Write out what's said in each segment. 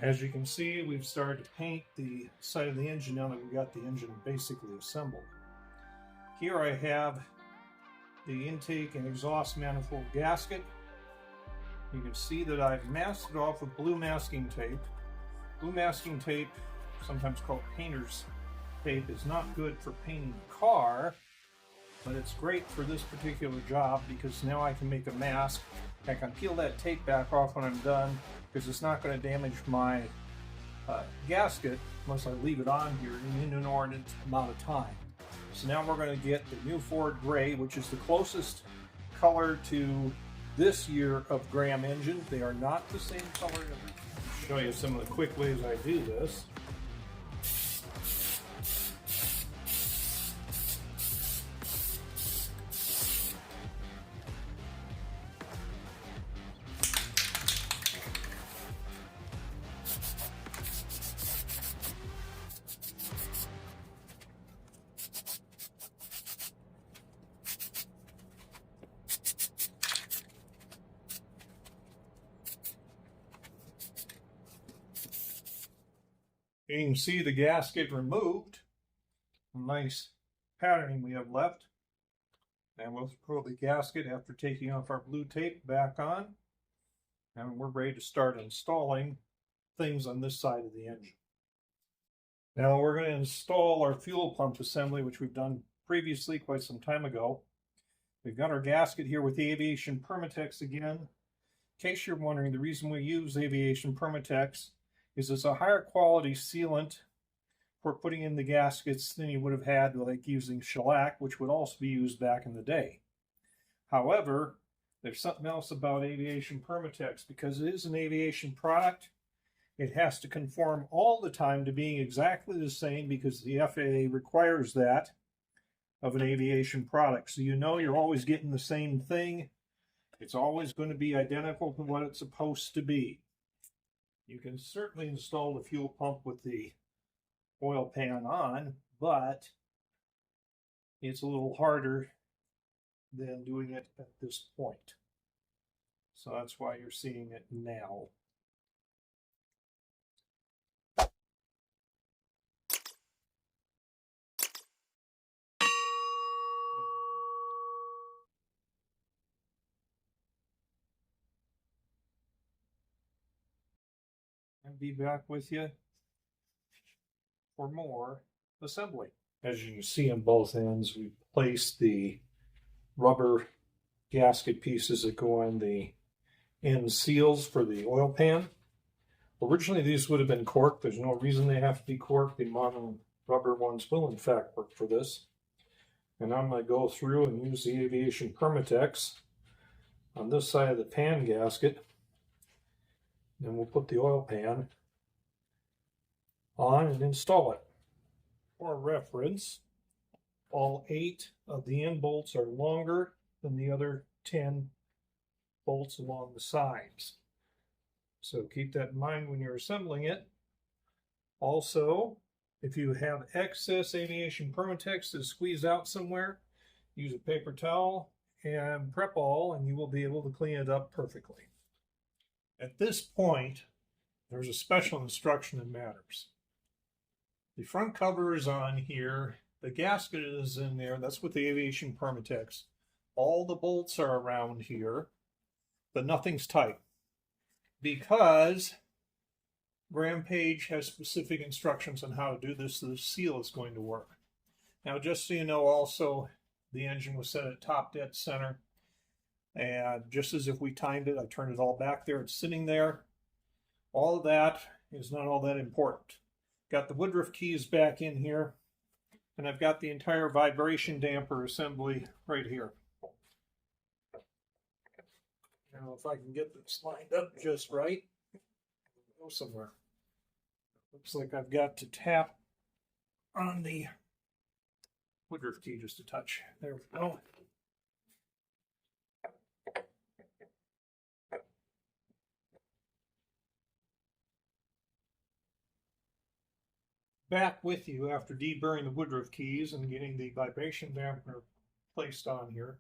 As you can see, we've started to paint the side of the engine now that we got the engine basically assembled. Here I have the intake and exhaust manifold gasket. You can see that I've masked it off with blue masking tape. Blue masking tape, sometimes called painter's tape, is not good for painting the car, but it's great for this particular job because now I can make a mask. I can peel that tape back off when I'm done because it's not going to damage my gasket unless I leave it on here in an inordinate amount of time. So now we're going to get the new Ford Gray, which is the closest color to this year of Graham engine. They are not the same color. I'll show you some of the quick ways I do this. You can see the gasket removed. Nice patterning we have left. And we'll throw the gasket after taking off our blue tape back on. And we're ready to start installing things on this side of the engine. Now we're going to install our fuel pump assembly, which we've done previously quite some time ago. We've got our gasket here with the Aviation Permatex again. In case you're wondering, the reason we use Aviation Permatex is it's a higher quality sealant for putting in the gaskets than you would have had like using shellac, which would also be used back in the day. However, there's something else about Aviation Permatex. Because it is an aviation product, it has to conform all the time to being exactly the same because the FAA requires that of an aviation product. So you know you're always getting the same thing. It's always going to be identical to what it's supposed to be. You can certainly install the fuel pump with the oil pan on, but it's a little harder than doing it at this point. So that's why you're seeing it now. And be back with you for more assembly. As you can see on both ends, we placed the rubber gasket pieces that go on the end seals for the oil pan. Originally these would have been corked. There's no reason they have to be corked. The modern rubber ones will in fact work for this. And I'm going to go through and use the Aviation Permatex on this side of the pan gasket. Then we'll put the oil pan on and install it. For reference, all 8 of the end bolts are longer than the other 10 bolts along the sides. So keep that in mind when you're assembling it. Also, if you have excess Aviation Permatex to squeeze out somewhere, use a paper towel and prep all, and you will be able to clean it up perfectly. At this point, there's a special instruction that matters. The front cover is on here. The gasket is in there. That's with the Aviation Permatex. All the bolts are around here, but nothing's tight because Graham Page has specific instructions on how to do this, so the seal is going to work. Now, just so you know, also, the engine was set at top dead center. And just as if we timed it, I turned it all back there. It's sitting there. All of that is not all that important. Got the Woodruff keys back in here. And I've got the entire vibration damper assembly right here. Now, if I can get this lined up just right, go somewhere. Looks like I've got to tap on the Woodruff key just a touch. There we go. Back with you after deburring the Woodruff keys and getting the vibration dampener placed on here.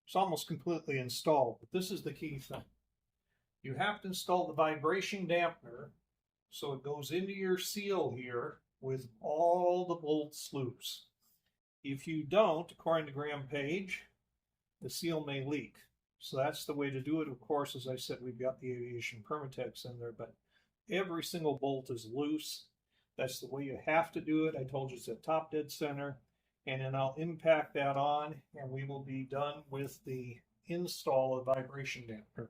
It's almost completely installed, but this is the key thing. You have to install the vibration dampener So it goes into your seal here with all the bolts loose. If you don't, according to Graham Page, the seal may leak. So that's the way to do it. Of course, as I said, we've got the aviation Permatex in there, but every single bolt is loose. That's the way you have to do it. I told you it's at top dead center. And then I'll impact that on, and we will be done with the install of vibration damper.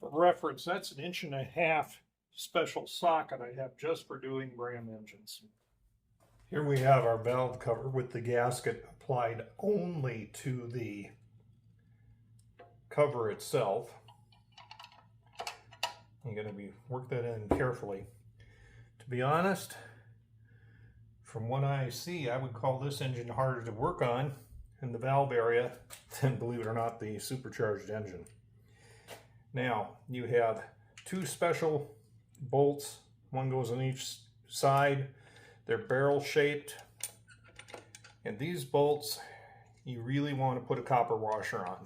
For reference, that's an 1.5 inch special socket I have just for doing Graham engines. Here we have our valve cover with the gasket applied only to the cover itself. You're going to work that in carefully. To be honest, from what I see, I would call this engine harder to work on in the valve area than, believe it or not, the supercharged engine. Now, you have two special bolts. One goes on each side. They're barrel shaped. And these bolts, you really want to put a copper washer on.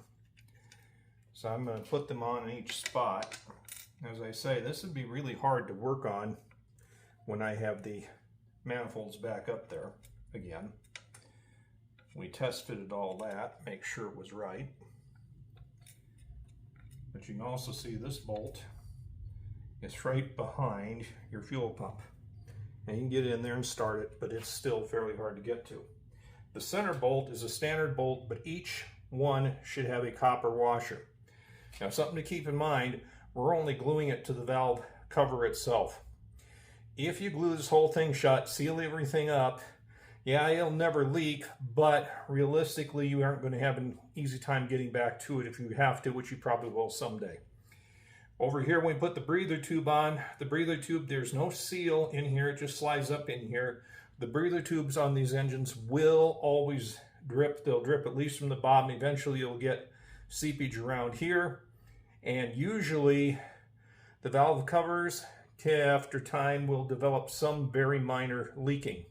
So I'm going to put them on each spot. As I say, this would be really hard to work on when I have the manifolds back up there again. We test fitted all that, make sure it was right. But you can also see this bolt is right behind your fuel pump. And you can get in there and start it, but it's still fairly hard to get to. The center bolt is a standard bolt, but each one should have a copper washer. Now, something to keep in mind, we're only gluing it to the valve cover itself. If you glue this whole thing shut, seal everything up, yeah, it'll never leak, but realistically, you aren't going to have an easy time getting back to it if you have to, which you probably will someday. Over here, when we put the breather tube on, the breather tube, there's no seal in here, it just slides up in here. The breather tubes on these engines will always drip. They'll drip at least from the bottom. Eventually, you'll get seepage around here. And usually, the valve covers, after time, will develop some very minor leaking.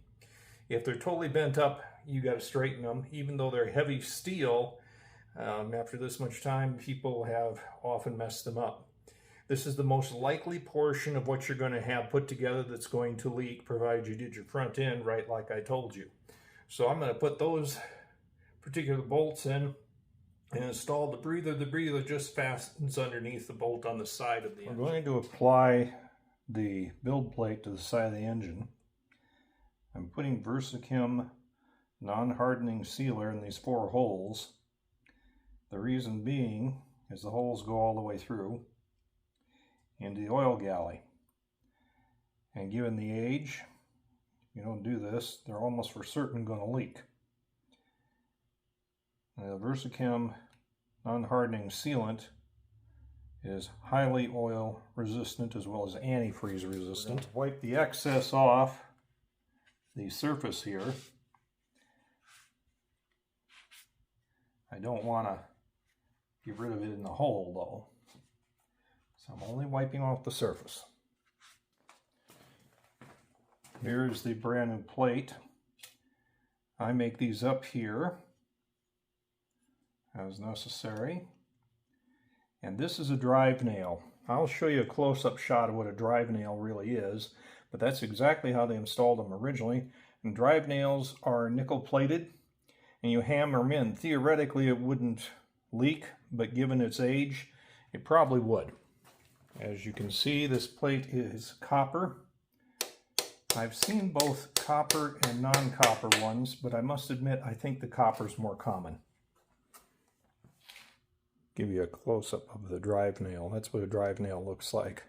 If they're totally bent up, you got to straighten them. Even though they're heavy steel, after this much time, people have often messed them up. This is the most likely portion of what you're going to have put together that's going to leak, provided you did your front end right like I told you. So I'm going to put those particular bolts in and install the breather. The breather just fastens underneath the bolt on the side of the engine. We're going to apply the build plate to the side of the engine. I'm putting VersaChem non-hardening sealer in these 4 holes. The reason being is the holes go all the way through into the oil galley. And given the age, if you don't do this, they're almost for certain going to leak. And the VersaChem non-hardening sealant is highly oil resistant as well as antifreeze resistant. Wipe the excess off the surface here. I don't want to get rid of it in the hole though. So I'm only wiping off the surface. Here's the brand new plate. I make these up here as necessary. And this is a drive nail. I'll show you a close-up shot of what a drive nail really is, but that's exactly how they installed them originally. And drive nails are nickel plated, and you hammer them in. Theoretically, it wouldn't leak, but given its age, it probably would. As you can see, this plate is copper. I've seen both copper and non-copper ones, but I must admit, I think the copper is more common. Give you a close-up of the drive nail. That's what a drive nail looks like.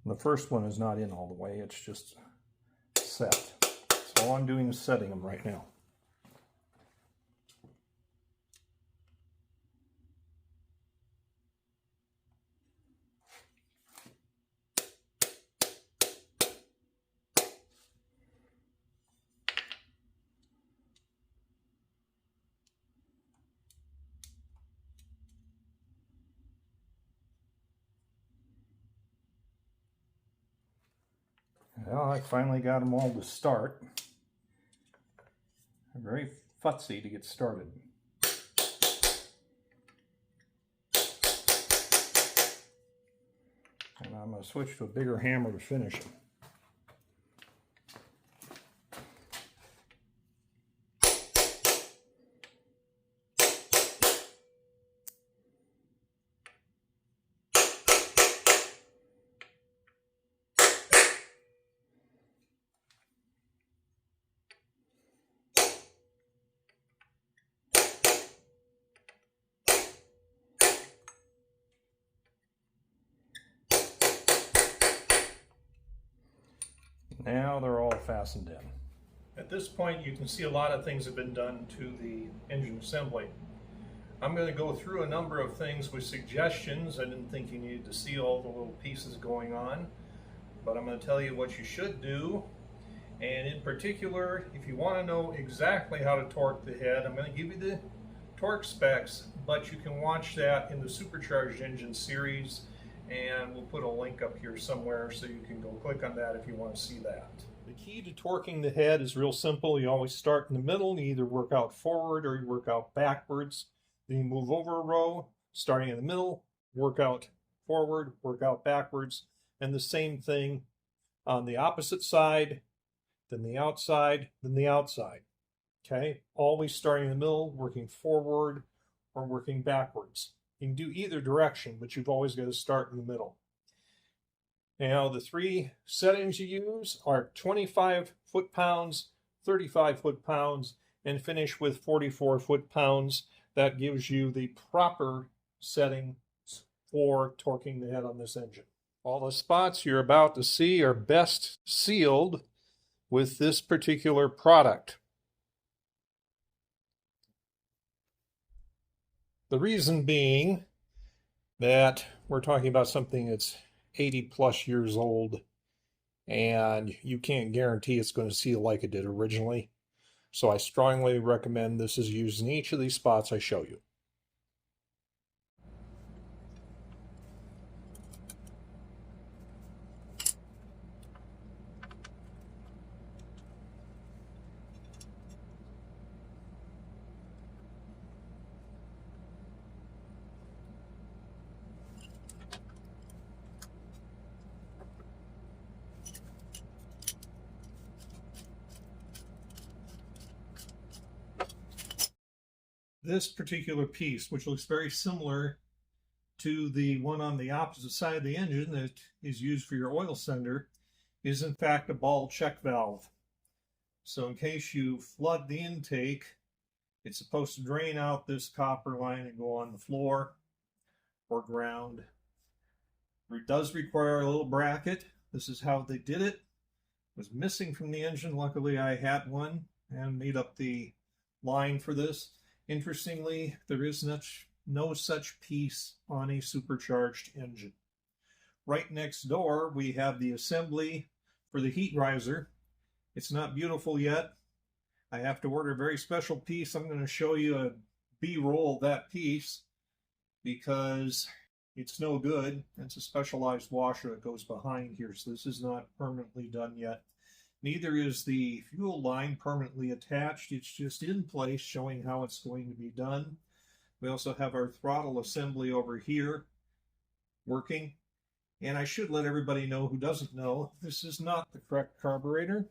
The first one is not in all the way, it's just set. So all I'm doing is setting them right now. Well, I finally got them all to start. They're very futzy to get started. And I'm going to switch to a bigger hammer to finish them. Now they're all fastened in. At this point, you can see a lot of things have been done to the engine assembly. I'm going to go through a number of things with suggestions. I didn't think you needed to see all the little pieces going on, but I'm going to tell you what you should do. And in particular, if you want to know exactly how to torque the head, I'm going to give you the torque specs, but you can watch that in the Supercharged Engine series, and we'll put a link up here somewhere so you can go click on that if you want to see that. The key to torquing the head is real simple. You always start in the middle. You either work out forward or you work out backwards. Then you move over a row, starting in the middle, work out forward, work out backwards, and the same thing on the opposite side, then the outside, then the outside. Okay? Always starting in the middle, working forward or working backwards. You can do either direction, but you've always got to start in the middle. Now, the three settings you use are 25 foot-pounds, 35 foot-pounds, and finish with 44 foot-pounds. That gives you the proper setting for torquing the head on this engine. All the spots you're about to see are best sealed with this particular product. The reason being that we're talking about something that's 80 plus years old, and you can't guarantee it's going to seal like it did originally. So I strongly recommend this is used in each of these spots I show you. This particular piece, which looks very similar to the one on the opposite side of the engine that is used for your oil sender, is in fact a ball check valve. So in case you flood the intake, it's supposed to drain out this copper line and go on the floor or ground. It does require a little bracket. This is how they did it. It was missing from the engine. Luckily I had one and made up the line for this. Interestingly, there is no such piece on a supercharged engine. Right next door, we have the assembly for the heat riser. It's not beautiful yet. I have to order a very special piece. I'm going to show you a B-roll of that piece because it's no good. It's a specialized washer that goes behind here, so this is not permanently done yet. Neither is the fuel line permanently attached. It's just in place, showing how it's going to be done. We also have our throttle assembly over here working. And I should let everybody know who doesn't know, this is not the correct carburetor.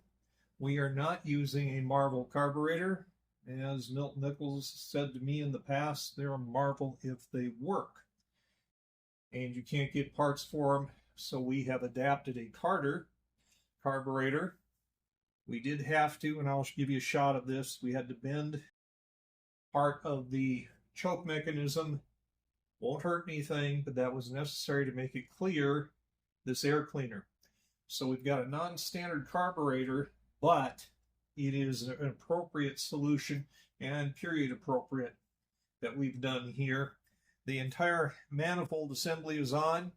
We are not using a Marvel carburetor. As Milton Nichols said to me in the past, they're a marvel if they work. And you can't get parts for them, so we have adapted a Carter carburetor. We did have to, and I'll give you a shot of this, we had to bend part of the choke mechanism. Won't hurt anything, but that was necessary to make it clear this air cleaner. So we've got a non-standard carburetor, but it is an appropriate solution and period appropriate that we've done here. The entire manifold assembly is on.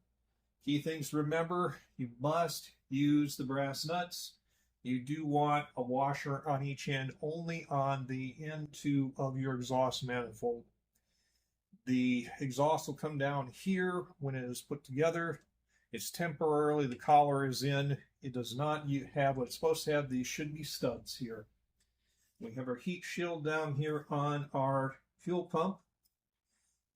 Key things to remember, you must use the brass nuts. You do want a washer on each end, only on the end two of your exhaust manifold. The exhaust will come down here when it is put together. It's temporarily, the collar is in. It does not have what it's supposed to have. These should be studs here. We have our heat shield down here on our fuel pump.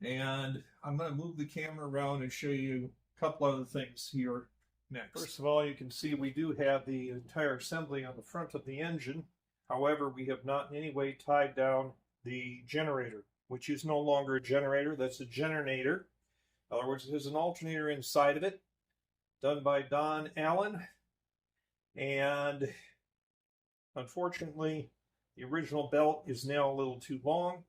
And I'm going to move the camera around and show you a couple other things here next. First of all, you can see we do have the entire assembly on the front of the engine. However, we have not in any way tied down the generator, which is no longer a generator. That's a generator. In other words, there's an alternator inside of it, done by Don Allen. And unfortunately, the original belt is now a little too long.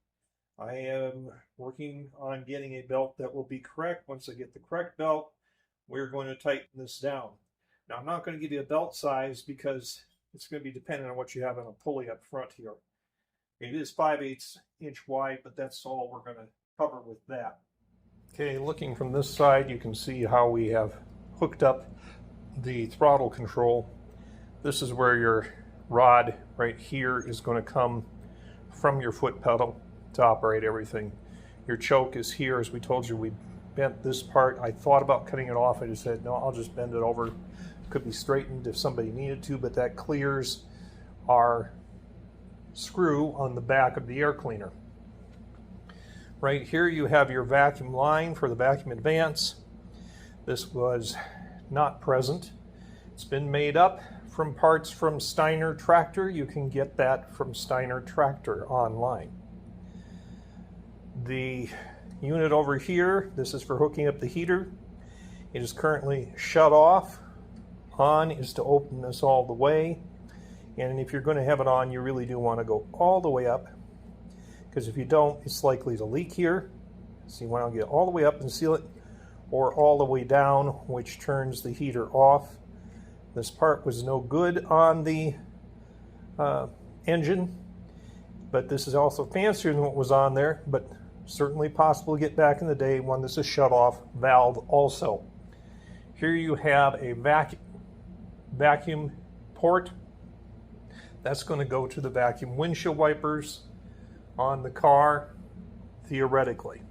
I am working on getting a belt that will be correct. Once I get the correct belt, we're going to tighten this down. Now, I'm not going to give you a belt size because it's going to be dependent on what you have on a pulley up front here. It is 5/8 inch wide, but that's all we're going to cover with that. Okay, looking from this side, you can see how we have hooked up the throttle control. This is where your rod right here is going to come from your foot pedal to operate everything. Your choke is here. As we told you, we bent this part. I thought about cutting it off. I just said, no, I'll just bend it over. It could be straightened if somebody needed to, but that clears our screw on the back of the air cleaner. Right here you have your vacuum line for the vacuum advance. This was not present. It's been made up from parts from Steiner Tractor. You can get that from Steiner Tractor online. The unit over here, this is for hooking up the heater. It is currently shut off. On is to open this all the way. And if you're going to have it on, you really do want to go all the way up, because if you don't, it's likely to leak here. So you want to get all the way up and seal it, or all the way down, which turns the heater off. This part was no good on the engine, but this is also fancier than what was on there, but certainly possible to get back in the day when this is shut off valve also. Here you have a vacuum port. That's going to go to the vacuum windshield wipers on the car, theoretically.